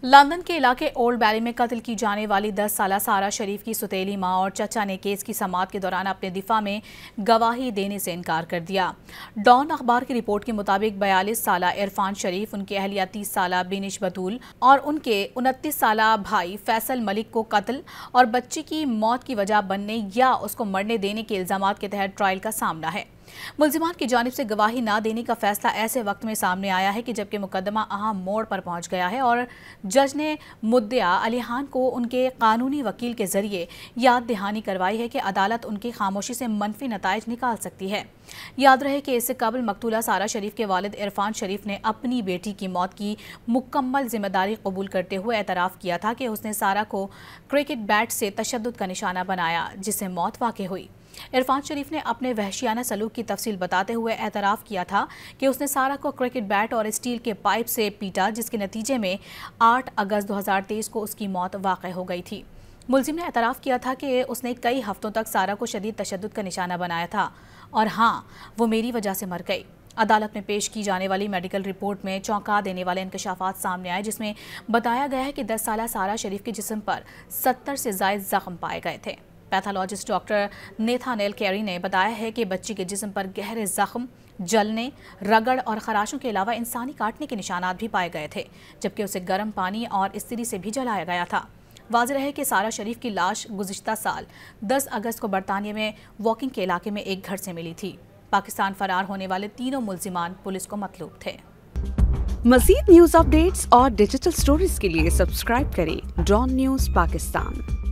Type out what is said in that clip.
London के इलाके old बैरी में कत्ल की जाने वाली 10 साला सारा शरीफ की सुतेली मां और चचा ने केस की समाअत के दौरान अपने दिफा में गवाही देने से इनकार कर दिया। डॉन अखबार की रिपोर्ट के मुताबिक 42 साला इरफान शरीफ, उनकी अहलिया 30 साला बिनिश बतूल और उनके 29 साला भाई फैसल मलिक को कत्ल और बच्ची की मौत की वजह बनने या उसको मरने देने के इल्जामात के तहत ट्रायल का सामना है। मुल्जिमान की जानिब से गवाही न देने का फैसला ऐसे वक्त में सामने आया है कि जबकि मुकदमा अहम मोड़ पर पहुंच गया है और जज ने मुद्दया अलीहान को उनके कानूनी वकील के जरिए याद दहानी करवाई है कि अदालत उनकी खामोशी से मनफी नताइज निकाल सकती है। याद रहे कि इससे कबल मकतूला सारा शरीफ के वालिद इरफान शरीफ ने अपनी बेटी की मौत की मुकम्मल जिम्मेदारी कबूल करते हुए एतराफ़ किया था कि उसने सारा को क्रिकेट बैट से तशद्दुद का निशाना बनाया, जिससे मौत वाक़ई हुई। इरफान शरीफ ने अपने वहशियाना सलूक की तफसील बताते हुए एतराफ़ किया था कि उसने सारा को क्रिकेट बैट और स्टील के पाइप से पीटा, जिसके नतीजे में 8 अगस्त 2023 को उसकी मौत वाक़ई हो गई थी। मुल्जिम ने एतराफ़ किया था कि उसने कई हफ्तों तक सारा को शदीद तशद्दुद का निशाना बनाया था और हाँ, वो मेरी वजह से मर गई। अदालत में पेश की जाने वाली मेडिकल रिपोर्ट में चौंका देने वाले इंकशाफात सामने आए, जिसमें बताया गया है कि 10 साला सारा शरीफ के जिस्म पर 70 से ज़ायद जख्म पाए गए थे। पैथोलॉजिस्ट डॉक्टर नेथानेल कैरी ने बताया है कि बच्ची के जिस्म पर गहरे जख्म, जलने, रगड़ और खराशों के अलावा इंसानी काटने के निशानात भी पाए गए थे, जबकि उसे गर्म पानी और स्त्री से भी जलाया गया था। वाज़ेह है कि सारा शरीफ की लाश गुज़िश्ता साल 10 अगस्त को बरतानिया में वॉकिंग के इलाके में एक घर से मिली थी। पाकिस्तान फरार होने वाले तीनों मुल्जिमान पुलिस को मतलूब थे। मज़ीद न्यूज़ अपडेट्स और डिजिटल स्टोरीज के लिए सब्सक्राइब करें डॉन न्यूज़ पाकिस्तान।